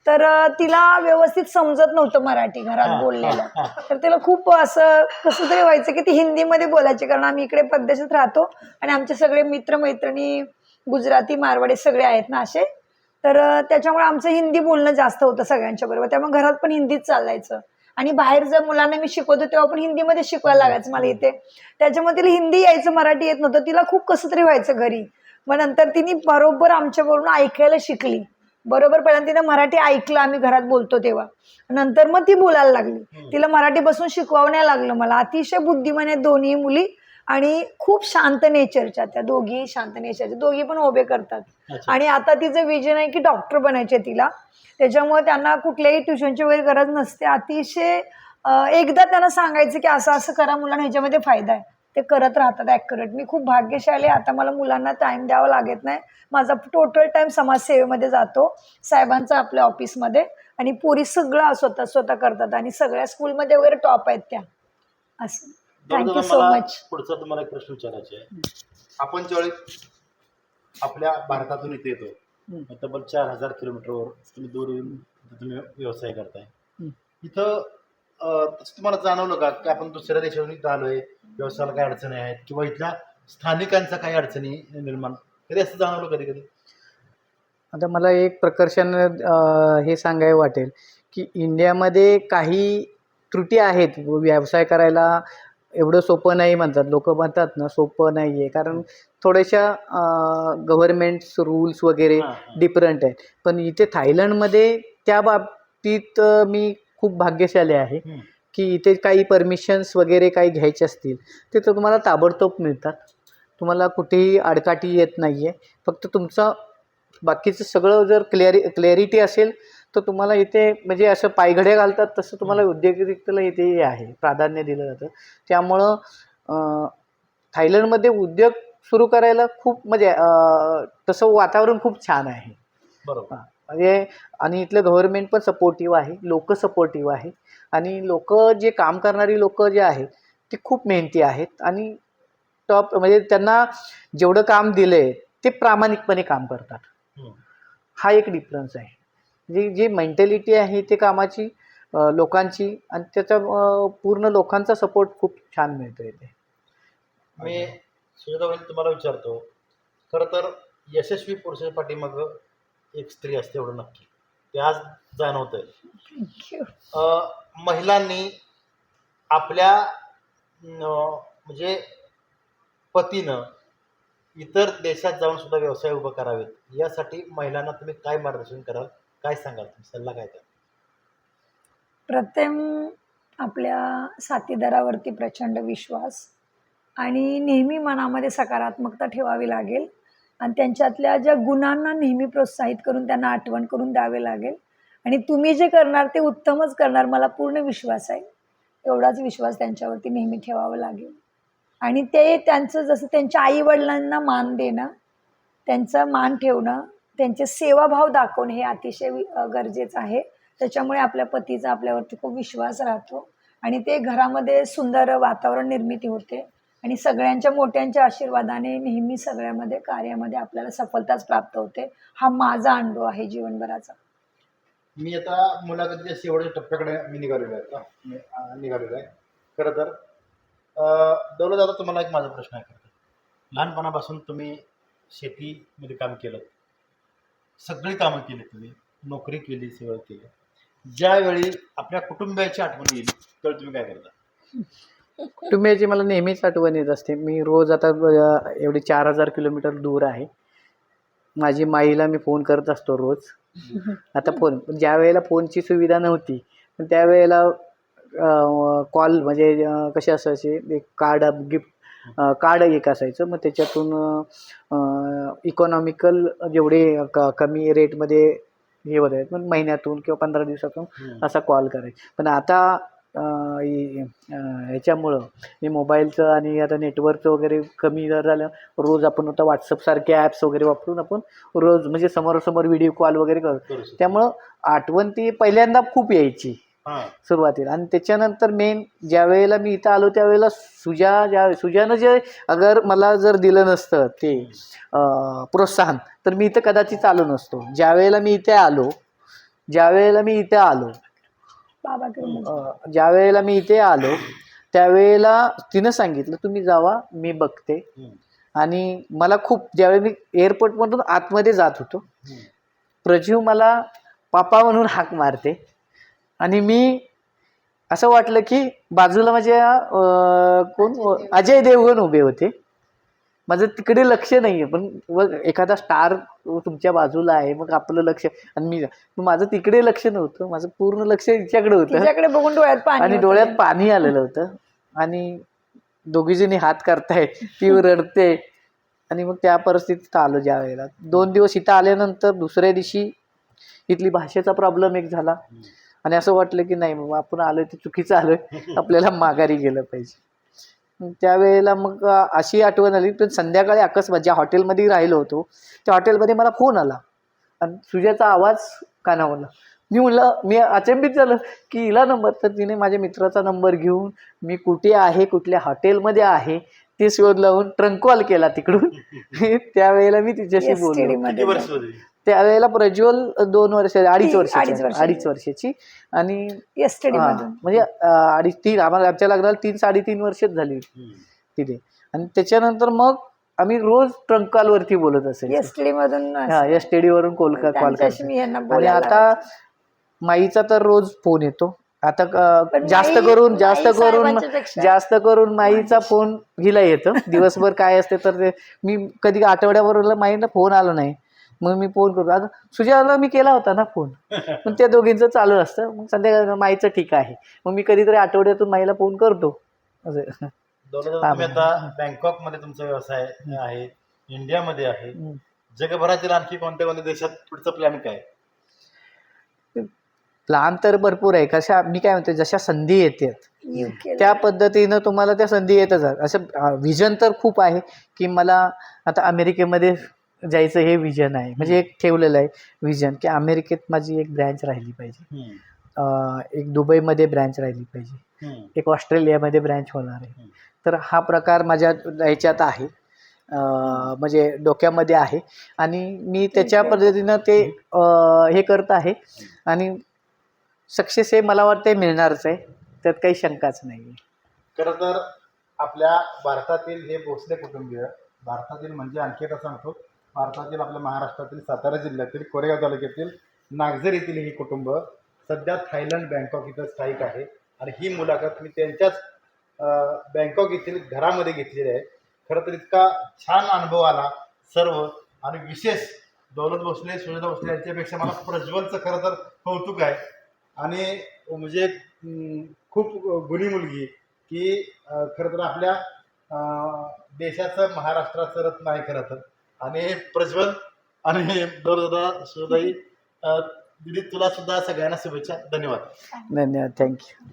तर तिला व्यवस्थित समजत नव्हतं मराठी घरात बोललेलं. तर तिला खूप असं कसं तरी व्हायचं की ती हिंदीमध्ये बोलायची, कारण आम्ही इकडे परदेशात राहतो आणि आमचे सगळे मित्रमैत्रिणी गुजराती मारवाडी सगळे आहेत ना असे. तर त्याच्यामुळे आमचं हिंदी बोलणं जास्त होतं सगळ्यांच्या बरोबर. त्यामुळे घरात पण हिंदीच चालायचं आणि बाहेर जर मुलांना मी शिकवतो तेव्हा पण हिंदीमध्ये शिकवायला लागायचं मला इथे. त्याच्यामुळे तिला हिंदी यायचं, मराठी येत नव्हतं. तिला खूप कसं तरी व्हायचं घरी. मग नंतर तिने बरोबर आमच्याबरोबर ऐकायला शिकली. बरोबर पहिल्यांदा तिने मराठी ऐकलं आम्ही घरात बोलतो तेव्हा. नंतर मग ती बोलायला लागली. तिला मराठी बसून शिकवावं नाही लागलं मला. अतिशय बुद्धिमान आहेत दोन्ही मुली आणि खूप शांत नेचरच्या. त्या दोघी शांत नेचरच्या, दोघी पण उभे करतात. आणि आता तिचं विजन आहे की डॉक्टर बनायचे तिला. त्याच्यामुळे त्यांना कुठल्याही ट्युशनची वगैरे गरज नसते. अतिशय एकदा त्यांना सांगायचं की असं असं करा मुलांना, ह्याच्यामध्ये फायदा आहे, ते करत राहतात ॲक्युरेट. मी खूप भाग्यशाली. आता मला मुलांना टाईम द्यावा लागत नाही. माझा टोटल टाईम समाजसेवेमध्ये जातो, साहेबांचा आपल्या ऑफिसमध्ये. आणि पोरी सगळं स्वतः करतात आणि सगळ्या स्कूलमध्ये वगैरे टॉप आहेत त्या. असं. Thank you so much. पुढचा तुम्हाला एक प्रश्न विचारायचा आहे. आपण ज्यावेळी आपल्या भारतातून इथे येतो, तब्बल 4000 किलोमीटरवर तुम्ही दूर येऊन तुम्ही व्यवसाय करताय. इथं तसं तुम्हाला जाणवलं का की आपण दुसऱ्या देशातून इथं आलोय, व्यवसायाला काही अडचणी आहेत किंवा इथल्या स्थानिकांच्या काही अडचणी निर्माण, कधी असं जाणवलं कधी कधी? आता मला एक प्रकर्षानं हे सांगायला वाटेल की इंडियामध्ये काही त्रुटी आहेत. व्यवसाय करायला एवढं सोपं नाही म्हणतात लोक, म्हणतात ना सोपं नाही आहे, कारण थोड्याशा गव्हर्मेंट्स रूल्स वगैरे डिफरंट आहेत. पण इथे थायलंडमध्ये त्या बाबतीत मी खूप भाग्यशाली आहे की इथे काही परमिशन्स वगैरे काही घ्यायचे असतील ते तर तुम्हाला ताबडतोब मिळतात. तुम्हाला कुठेही आडकाठी येत नाही आहे. फक्त तुमचं बाकीचं सगळं जर क्लॅरिटी असेल तर तुम्हाला इथे म्हणजे असं पायघड्या घालतात तसं तुम्हाला उद्योजकतेला इथे आहे प्राधान्य दिलं जातं. त्यामुळं थायलंडमध्ये उद्योग सुरू करायला खूप म्हणजे तसं वातावरण खूप छान आहे. बरोबर. म्हणजे आणि इथलं गव्हर्नमेंट पण सपोर्टिव्ह आहे, लोक सपोर्टिव्ह आहे आणि लोक जे काम करणारी लोक जे आहेत ते खूप मेहनती आहेत आणि टॉप म्हणजे त्यांना जेवढं काम दिलंय ते प्रामाणिकपणे काम करतात. हा एक डिफरन्स आहे. जी मेंटॅलिटी आहे ते कामाची लोकांची आणि त्याचा पूर्ण लोकांचा सपोर्ट खूप छान मिळतो इथे. मी सुजाता वहिनी तुम्हाला विचारतो, खरं तर यशस्वी पुरुषाच्या पाठीमागं एक स्त्री असते एवढं नक्की, ते आज जाणवतंय. महिलांनी आपल्या म्हणजे पतीनं इतर देशात जाऊन सुद्धा व्यवसाय उभा करावेत, यासाठी महिलांना तुम्ही काय मार्गदर्शन कराल, काय सांगाल, तुम्ही सल्ला काय द्याल? प्रथम आपल्या साथीदारावरती प्रचंड विश्वास आणि नेहमी मनामध्ये सकारात्मकता ठेवावी लागेल आणि त्यांच्यातल्या ज्या गुणांना नेहमी प्रोत्साहित करून त्यांना आठवण करून द्यावे लागेल. आणि तुम्ही जे करणार ते उत्तमच करणार, मला पूर्ण विश्वास आहे. एवढाच विश्वास त्यांच्यावरती नेहमी ठेवावा लागेल. आणि ते त्यांचं जसं त्यांच्या आईवडिलांना मान देणं, त्यांचा मान ठेवणं, त्यांचे सेवाभाव दाखवणं हे अतिशय गरजेचं आहे. त्याच्यामुळे आपल्या पतीचा आपल्यावरती खूप विश्वास राहतो आणि ते घरामध्ये सुंदर वातावरण निर्मिती होते आणि सगळ्यांच्या मोठ्यांच्या आशीर्वादाने नेहमी सगळ्यामध्ये कार्यामध्ये आपल्याला सफलताच प्राप्त होते. हा माझा अनुभव आहे जीवनभराचा. मी आता मुलाखतीच्या शेवटच्या टप्प्याकडे मी निघालेलो आहे. खरं तर दौलत दादा, तुम्हाला एक माझा प्रश्न आहे. लहानपणापासून तुम्ही शेतीमध्ये काम केलं, सगळी कामं केली, तुम्ही नोकरी केली, सगळं केलं. ज्यावेळी आपल्या कुटुंबियाची आठवण येईल तर तुम्ही काय करता? कुटुंबियाची मला नेहमीच आठवण येत असते. मी रोज आता एवढी 4000 किलोमीटर दूर आहे. माझी माईला मी फोन करत असतो रोज. आता फोन ज्या वेळेला फोनची सुविधा नव्हती पण त्यावेळेला कॉल म्हणजे कसे असायचे, एक कार्ड गिफ्ट कार्ड एक असायचं, मग त्याच्यातून इकॉनॉमिकल जेवढे कमी रेटमध्ये हे होत आहेत पण महिन्यातून किंवा 15 दिवसातून असा कॉल करायचा. पण आता ह्याच्यामुळं हे मोबाईलचं आणि आता नेटवर्कचं वगैरे कमी झालं, रोज आपण आता व्हॉट्सअपसारखे ॲप्स वगैरे वापरून आपण रोज म्हणजे समोरासमोर व्हिडिओ कॉल वगैरे करतो. त्यामुळं आठवण ती पहिल्यांदा खूप यायची सुरुवातीला. आणि त्याच्यानंतर मेन ज्या वेळेला मी इथं आलो त्यावेळेला सुजानं जे अगर मला जर दिलं नसतं ते प्रोत्साहन तर मी इथं कदाचित आलो नसतो. ज्या वेळेला मी इथे आलो त्यावेळेला तिनं सांगितलं तुम्ही जावा, मी बघते. आणि मला खूप ज्यावेळी मी एअरपोर्टमधून आतमध्ये जात होतो, प्रजीव मला पापा म्हणून हाक मारते आणि मी असं वाटलं की बाजूला माझ्या कोण अजय देवगण उभे होते. माझं तिकडे लक्ष नाही आहे, पण एखादा स्टार तुमच्या बाजूला आहे मग आपलं लक्ष, आणि माझं तिकडे लक्ष नव्हतं, माझं पूर्ण लक्ष तिच्याकडे होतं. तिच्याकडे बघून डोळ्यात पाणी आणि होतं. डोळ्यात पाणी आलेलं होतं. आणि दोघीजणी हात करतायत, ती रडते. आणि मग त्या परिस्थितीत आलो ज्या वेळेला 2 दिवस इथं आल्यानंतर दुसऱ्या दिवशी इथली भाषेचा प्रॉब्लेम एक झाला आणि असं वाटलं की नाही बाबा आपण आलोय ते चुकीचं आलोय, आपल्याला माघारी गेलं पाहिजे. त्यावेळेला मग अशी आठवण आली. पण संध्याकाळी अकस्मात ज्या हॉटेलमध्ये राहिलो होतो त्या हॉटेलमध्ये मला फोन आला आणि सुजाचा आवाज कानावरला. मी म्हणलं, मी अचंबित झालं की हिला नंबर. तर तिने माझ्या मित्राचा नंबर घेऊन मी कुठे आहे, कुठल्या हॉटेलमध्ये आहे ते शोध लावून ट्रंक कॉल केला तिकडून. त्यावेळेला मी तिच्याशी बोललो. किती वर्ष होती? त्यावेळेला प्रज्वल 2 वर्ष, अडीच वर्षाची. आणि एसटीडी मधून म्हणजे 2.5-3 आम्हाला आमच्या लग्नाला 3-3.5 वर्षच झाली तिथे. आणि त्याच्यानंतर मग आम्ही रोज ट्रंक कॉलवरती बोलत असायचो. एसटीडी मधून एसटीडी वरून कॉल त्यांच्याशी मी यांना आणि बोलायला आता माईचा तर रोज फोन येतो. आता जास्त करून माईचा फोन हिला येतो. दिवसभर काय असते तर ते मी कधी आठवड्याभर माईला फोन आला नाही मग मी फोन करतो. आता सुजाला मी केला होता ना फोन, पण त्या दोघींचं चालू असतं. मग संध्याकाळी माईचं ठीक आहे, मग मी कधीतरी आठवड्यातून माईला फोन करतो असं. तुम्ही आता बँकॉक मध्ये तुमचा व्यवसाय आहे, इंडियामध्ये आहे, जगभरातील आणखी कोणत्या देशात पुढचा प्लॅन काय? प्लॅन तर भरपूर आहे. कशा मी काय म्हणते, जशा संधी येतात UK त्या पद्धतीनं तुम्हाला त्या संधी येतच. असं विजन तर खूप आहे की मला आता अमेरिकेमध्ये जायचं हे विजन आहे. म्हणजे एक ठेवलेलं आहे विजन की अमेरिकेत माझी एक ब्रँच राहिली पाहिजे, एक दुबईमध्ये ब्रँच राहिली पाहिजे, एक ऑस्ट्रेलियामध्ये ब्रँच होणार आहे. तर हा प्रकार माझ्या ह्याच्यात आहे, म्हणजे डोक्यामध्ये आहे. आणि मी त्याच्या पद्धतीनं ते हे करत आहे. आणि सक्सेस हे मला वाटते मिळणारच आहे, त्यात काही शंकाच नाही आहे. खरं तर आपल्या भारतातील हे भोसले कुटुंबीय, भारतातील म्हणजे आणखी एकदा सांगतो, भारतातील आपल्या महाराष्ट्रातील सातारा जिल्ह्यातील कोरेगाव तालुक्यातील नागझर येथील ही कुटुंब सध्या थायलंड बँकॉक इथं स्थायिक आहे. आणि ही मुलाखत मी त्यांच्याच बँकॉक येथील घरामध्ये घेतलेली आहे. खरं तर इतका छान अनुभव आला सर्व. आणि विशेष दौलत भोसले, सुजाता भोसले यांच्यापेक्षा मला प्रज्वलचं खरं तर कौतुक आहे. आणि म्हणजे खूप गुणी मुलगी की खरं तर आपल्या देशाचं महाराष्ट्राचं रत्न आहे खरं तर. आणि प्रज्वल आणि दौलत सुजाताई दिदी, तुला सुद्धा सगळ्यांना शुभेच्छा. धन्यवाद. धन्यवाद, थँक्यू.